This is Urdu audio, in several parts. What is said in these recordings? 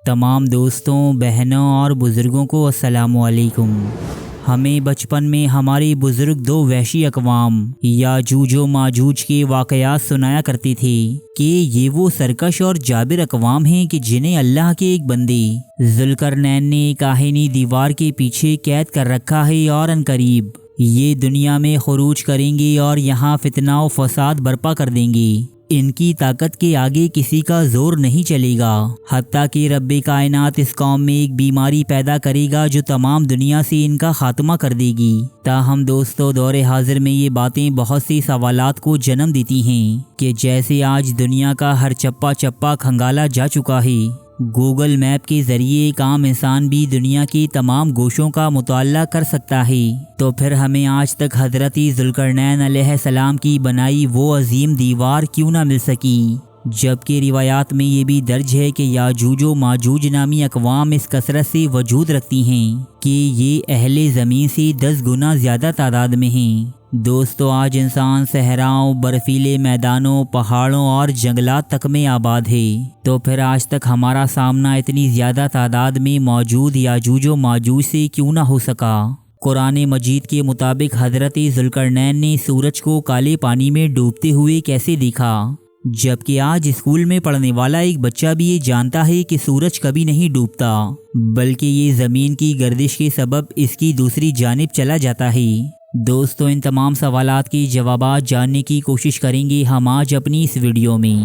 تمام دوستوں، بہنوں اور بزرگوں کو السلام علیکم۔ ہمیں بچپن میں ہماری بزرگ دو وحشی اقوام یاجوج و ماجوج کے واقعات سنایا کرتی تھی کہ یہ وہ سرکش اور جابر اقوام ہیں کہ جنہیں اللہ کے ایک بندے ذوالقرنین نے کاہنی دیوار کے پیچھے قید کر رکھا ہے اور عنقریب یہ دنیا میں خروج کریں گے اور یہاں فتنہ و فساد برپا کر دیں گے۔ ان کی طاقت کے آگے کسی کا زور نہیں چلے گا، حتیٰ کہ رب کائنات اس قوم میں ایک بیماری پیدا کرے گا جو تمام دنیا سے ان کا خاتمہ کر دے گی۔ تاہم دوستو، دور حاضر میں یہ باتیں بہت سی سوالات کو جنم دیتی ہیں کہ جیسے آج دنیا کا ہر چپا چپا کھنگالا جا چکا ہے، گوگل میپ کے ذریعے ایک عام انسان بھی دنیا کی تمام گوشوں کا مطالعہ کر سکتا ہے، تو پھر ہمیں آج تک حضرت ذوالقرنین علیہ السلام کی بنائی وہ عظیم دیوار کیوں نہ مل سکی؟ جبکہ روایات میں یہ بھی درج ہے کہ یاجوج و ماجوج نامی اقوام اس کثرت سے وجود رکھتی ہیں کہ یہ اہل زمین سے 10 گنا زیادہ تعداد میں ہیں۔ دوستو، آج انسان صحراؤں، برفیلے میدانوں، پہاڑوں اور جنگلات تک میں آباد ہے، تو پھر آج تک ہمارا سامنا اتنی زیادہ تعداد میں موجود یاجوج و ماجوج سے کیوں نہ ہو سکا؟ قرآن مجید کے مطابق حضرت ذوالقرنین نے سورج کو کالے پانی میں ڈوبتے ہوئے کیسے دیکھا؟ جبکہ آج اسکول میں پڑھنے والا ایک بچہ بھی یہ جانتا ہے کہ سورج کبھی نہیں ڈوبتا، بلکہ یہ زمین کی گردش کے سبب اس کی دوسری جانب چلا جاتا ہے۔ دوستو، ان تمام سوالات کے جوابات جاننے کی کوشش کریں گے ہم آج اپنی اس ویڈیو میں۔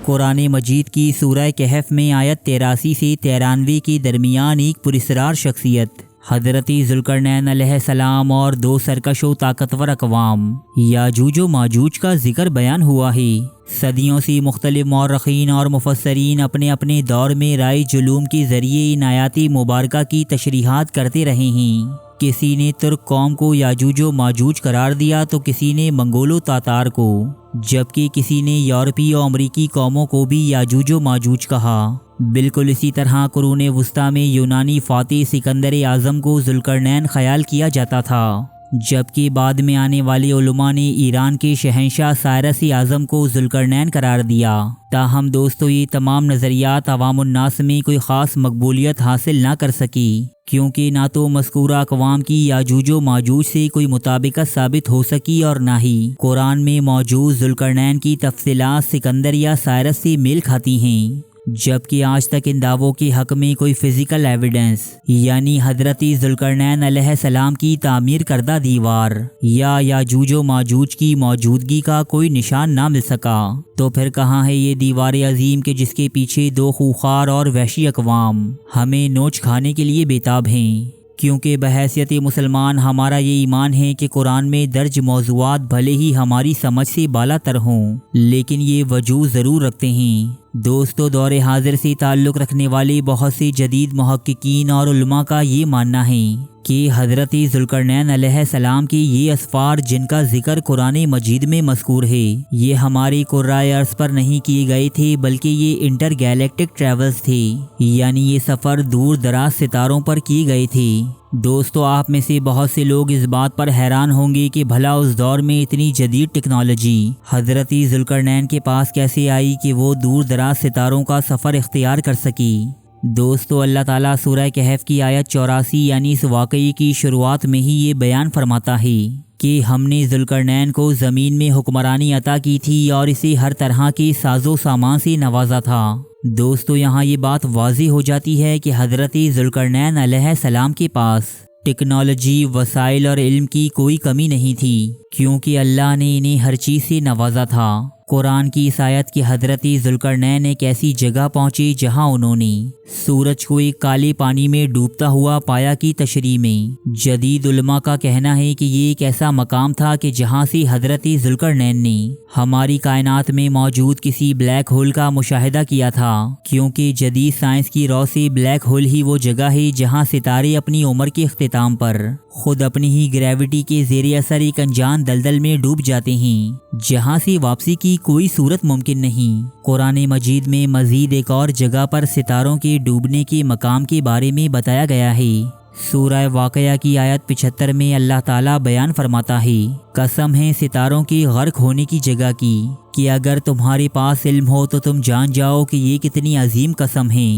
قرآن مجید کی سورہ کہف میں آیت 83 سے 93 کے درمیان ایک پراسرار شخصیت حضرت ذوالقرنین علیہ السلام اور دو سرکش و طاقتور اقوام یاجوج و ماجوج کا ذکر بیان ہوا ہے۔ صدیوں سے مختلف مورخین اور مفسرین اپنے اپنے دور میں رائج علوم کے ذریعے ان آیات مبارکہ کی تشریحات کرتے رہے ہیں۔ کسی نے ترک قوم کو یاجوج و ماجوج قرار دیا تو کسی نے منگول و تاتار کو، جبکہ کسی نے یورپی اور امریکی قوموں کو بھی یاجوج و ماجوج کہا۔ بالکل اسی طرح قرون وسطیٰ میں یونانی فاتح سکندر اعظم کو ذوالقرنین خیال کیا جاتا تھا، جبکہ بعد میں آنے والے علماء نے ایران کے شہنشاہ سائرس اعظم کو ذوالقرنین قرار دیا۔ تاہم دوستو، یہ تمام نظریات عوام الناس میں کوئی خاص مقبولیت حاصل نہ کر سکی، کیونکہ نہ تو مذکورہ اقوام کی یاجوج و ماجوج سے کوئی مطابقت ثابت ہو سکی اور نہ ہی قرآن میں موجود ذوالقرنین کی تفصیلات سکندر یا سائرس سے میل کھاتی ہیں۔ جبکہ آج تک ان دعووں کے حق میں کوئی فزیکل ایویڈنس یعنی حضرت ذوالقرنین علیہ السلام کی تعمیر کردہ دیوار یا یاجوج و ماجوج کی موجودگی کا کوئی نشان نہ مل سکا، تو پھر کہاں ہے یہ دیوار عظیم کہ جس کے پیچھے دو خوخار اور وحشی اقوام ہمیں نوچ کھانے کے لیے بےتاب ہیں؟ کیونکہ بحیثیت مسلمان ہمارا یہ ایمان ہے کہ قرآن میں درج موضوعات بھلے ہی ہماری سمجھ سے بالا تر ہوں، لیکن یہ وجود ضرور رکھتے ہیں۔ دوستو، دور حاضر سے تعلق رکھنے والے بہت سے جدید محققین اور علماء کا یہ ماننا ہے کہ حضرت ذوالقرنین علیہ السلام کے یہ اسفار جن کا ذکر قرآن مجید میں مذکور ہے، یہ ہمارے کرۂ ارض پر نہیں کیے گئے تھے، بلکہ یہ انٹر گیلیکٹک ٹریولز تھے، یعنی یہ سفر دور دراز ستاروں پر کیے گئے تھے۔ دوستو، آپ میں سے بہت سے لوگ اس بات پر حیران ہوں گے کہ بھلا اس دور میں اتنی جدید ٹیکنالوجی حضرت ذوالقرنین کے پاس کیسے آئی کہ وہ دور دراز ستاروں کا سفر اختیار کر سکی؟ دوستو، اللہ تعالیٰ سورہ کہف کی آیت 84 یعنی اس واقعے کی شروعات میں ہی یہ بیان فرماتا ہے کہ ہم نے ذوالقرنین کو زمین میں حکمرانی عطا کی تھی اور اسے ہر طرح کے ساز و سامان سے نوازا تھا۔ دوستو، یہاں یہ بات واضح ہو جاتی ہے کہ حضرت ذوالقرنین علیہ السلام کے پاس ٹیکنالوجی، وسائل اور علم کی کوئی کمی نہیں تھی، کیونکہ اللہ نے انہیں ہر چیز سے نوازا تھا۔ قرآن کی اس آیت کی حضرت ذوالقرنین ایک ایسی جگہ پہنچے جہاں انہوں نے سورج کو ایک کالے پانی میں ڈوبتا ہوا پایا کی تشریح میں جدید علماء کا کہنا ہے کہ یہ ایک ایسا مقام تھا کہ جہاں سے حضرت ذوالقرنین نے ہماری کائنات میں موجود کسی بلیک ہول کا مشاہدہ کیا تھا، کیونکہ جدید سائنس کی رو سے بلیک ہول ہی وہ جگہ ہے جہاں ستارے اپنی عمر کے اختتام پر خود اپنی ہی گریوٹی کے زیر اثر ایک انجان دلدل میں ڈوب جاتے ہیں، جہاں سے واپسی کی کوئی صورت ممکن نہیں۔ قرآن مجید میں مزید ایک اور جگہ پر ستاروں کے ڈوبنے کے مقام کے بارے میں بتایا گیا ہے سورہ واقعہ کی آیت 75 میں اللہ تعالیٰ بیان فرماتا ہے، قسم ہے ستاروں کے غرق ہونے کی جگہ کی کہ اگر تمہارے پاس علم ہو تو تم جان جاؤ کہ یہ کتنی عظیم قسم ہے۔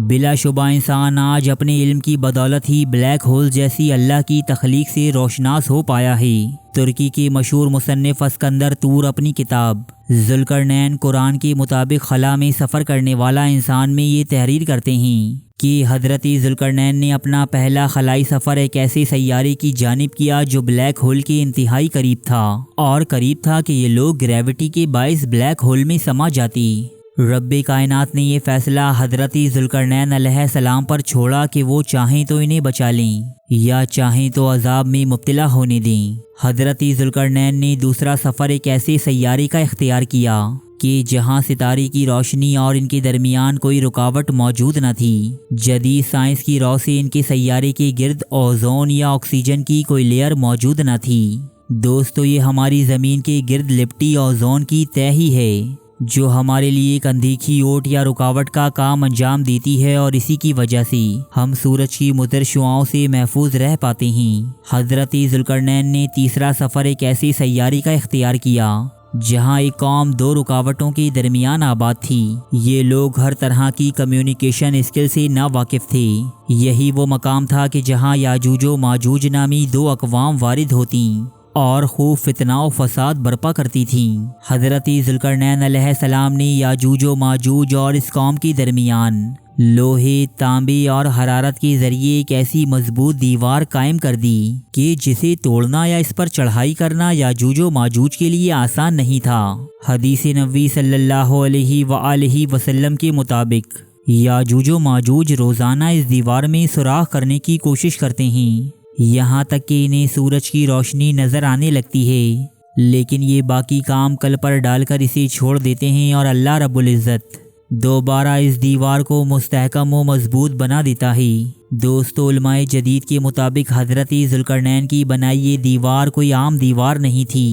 بلا شبہ انسان آج اپنے علم کی بدولت ہی بلیک ہول جیسی اللہ کی تخلیق سے روشناس ہو پایا ہے۔ ترکی کے مشہور مصنف اسکندر تور اپنی کتاب ذوالقرنین قرآن کے مطابق خلا میں سفر کرنے والا انسان میں یہ تحریر کرتے ہیں کہ حضرت ذوالقرنین نے اپنا پہلا خلائی سفر ایک ایسے سیارے کی جانب کیا جو بلیک ہول کے انتہائی قریب تھا، اور قریب تھا کہ یہ لوگ گریوٹی کے باعث بلیک ہول میں سما جاتی۔ رب کائنات نے یہ فیصلہ حضرت ذوالقرنین علیہ السلام پر چھوڑا کہ وہ چاہیں تو انہیں بچا لیں یا چاہیں تو عذاب میں مبتلا ہونے دیں۔ حضرت ذوالقرنین نے دوسرا سفر ایک ایسے سیارے کا اختیار کیا کہ جہاں ستارے کی روشنی اور ان کے درمیان کوئی رکاوٹ موجود نہ تھی۔ جدید سائنس کی رو سے ان کے سیارے کے گرد اوزون یا آکسیجن کی کوئی لیئر موجود نہ تھی۔ دوستو، یہ ہماری زمین کے گرد لپٹی اوزون کی تہ ہی ہے جو ہمارے لیے ایک اندھیکھی اوٹ یا رکاوٹ کا کام انجام دیتی ہے، اور اسی کی وجہ سے ہم سورج کی مضر شعاؤں سے محفوظ رہ پاتے ہیں۔ حضرت ذوالقرنین نے تیسرا سفر ایک ایسے سیارے کا اختیار کیا جہاں ایک قوم دو رکاوٹوں کے درمیان آباد تھی۔ یہ لوگ ہر طرح کی کمیونیکیشن اسکل سے ناواقف تھے۔ یہی وہ مقام تھا کہ جہاں یاجوج و ماجوج نامی دو اقوام وارد ہوتیں اور خوب فتنہ و فساد برپا کرتی تھیں۔ حضرت ذوالقرنین علیہ السلام نے یاجوج و ماجوج اور اس قوم کے درمیان لوہے، تانبے اور حرارت کے ذریعے ایک ایسی مضبوط دیوار قائم کر دی کہ جسے توڑنا یا اس پر چڑھائی کرنا یاجوج و ماجوج کے لیے آسان نہیں تھا۔ حدیث نبوی صلی اللہ علیہ وآلہ وسلم کے مطابق یاجوج و ماجوج روزانہ اس دیوار میں سوراخ کرنے کی کوشش کرتے ہیں، یہاں تک کہ انہیں سورج کی روشنی نظر آنے لگتی ہے، لیکن یہ باقی کام کل پر ڈال کر اسے چھوڑ دیتے ہیں اور اللہ رب العزت دوبارہ اس دیوار کو مستحکم و مضبوط بنا دیتا ہے۔ دوستو، علماء جدید کے مطابق حضرت ذوالقرنین کی بنائی یہ دیوار کوئی عام دیوار نہیں تھی،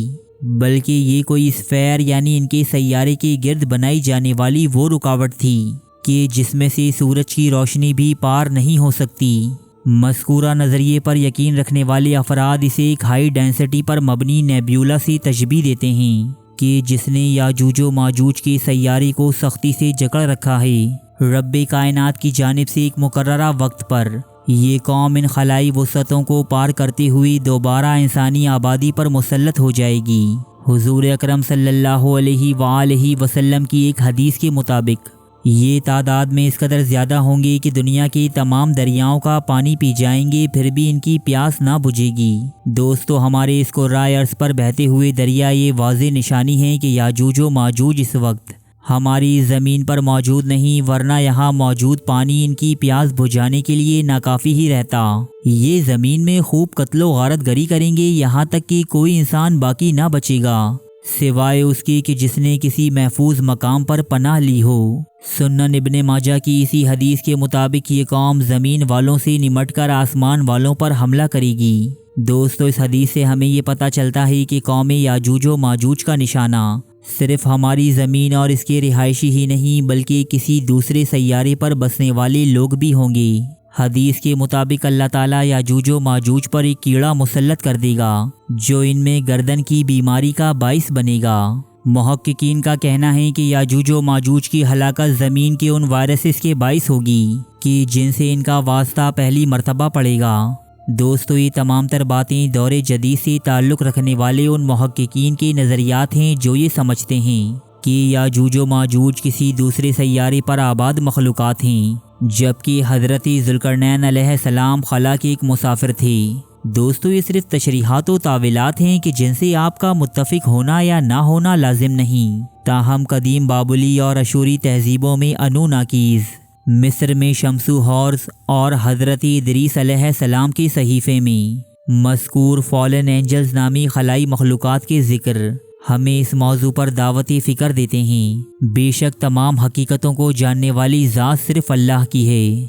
بلکہ یہ کوئی اسفیر یعنی ان کے سیارے کے گرد بنائی جانے والی وہ رکاوٹ تھی کہ جس میں سے سورج کی روشنی بھی پار نہیں ہو سکتی۔ مذکورہ نظریے پر یقین رکھنے والے افراد اسے ایک ہائی ڈینسٹی پر مبنی نیبیولا سے تشبیہ دیتے ہیں کہ جس نے یاجوج و ماجوج کے سیارے کو سختی سے جکڑ رکھا ہے۔ رب کائنات کی جانب سے ایک مقررہ وقت پر یہ قوم ان خلائی وسعتوں کو پار کرتے ہوئے دوبارہ انسانی آبادی پر مسلط ہو جائے گی۔ حضور اکرم صلی اللہ علیہ وآلہ وسلم کی ایک حدیث کے مطابق یہ تعداد میں اس قدر زیادہ ہوں گے کہ دنیا کے تمام دریاؤں کا پانی پی جائیں گے، پھر بھی ان کی پیاس نہ بجھے گی۔ دوستو، ہمارے اس قرۂ ارض پر بہتے ہوئے دریا یہ واضح نشانی ہے کہ یاجوج و ماجوج اس وقت ہماری زمین پر موجود نہیں، ورنہ یہاں موجود پانی ان کی پیاس بجھانے کے لیے ناکافی ہی رہتا۔ یہ زمین میں خوب قتل و غارت گری کریں گے، یہاں تک کہ کوئی انسان باقی نہ بچے گا سوائے اس کے کہ جس نے کسی محفوظ مقام پر پناہ لی ہو۔ سنن ابن ماجہ کی اسی حدیث کے مطابق یہ قوم زمین والوں سے نمٹ کر آسمان والوں پر حملہ کرے گی۔ دوستو، اس حدیث سے ہمیں یہ پتہ چلتا ہے کہ قوم یاجوج و ماجوج کا نشانہ صرف ہماری زمین اور اس کے رہائشی ہی نہیں بلکہ کسی دوسرے سیارے پر بسنے والے لوگ بھی ہوں گے۔ حدیث کے مطابق اللہ تعالیٰ یاجوج و ماجوج پر ایک کیڑا مسلط کر دے گا جو ان میں گردن کی بیماری کا باعث بنے گا۔ محققین کا کہنا ہے کہ یاجوج و ماجوج کی ہلاکت زمین کے ان وائرسز کے باعث ہوگی کہ جن سے ان کا واسطہ پہلی مرتبہ پڑے گا۔ دوستو، یہ تمام تر باتیں دور جدید سے تعلق رکھنے والے ان محققین کے نظریات ہیں جو یہ سمجھتے ہیں کہ یاجوج و ماجوج کسی دوسرے سیارے پر آباد مخلوقات ہیں، جبکہ حضرت ذوالقرنین علیہ السلام خلا کے ایک مسافر تھے۔ دوستو، یہ صرف تشریحات و تعویلات ہیں کہ جن سے آپ کا متفق ہونا یا نہ ہونا لازم نہیں، تاہم قدیم بابلی اور اشوری تہذیبوں میں انو ناکیز، مصر میں شمس و حورس اور حضرت ادریس علیہ السلام کے صحیفے میں مذکور فالن اینجلز نامی خلائی مخلوقات کے ذکر ہمیں اس موضوع پر دعوت فکر دیتے ہیں۔ بے شک تمام حقیقتوں کو جاننے والی ذات صرف اللہ کی ہے۔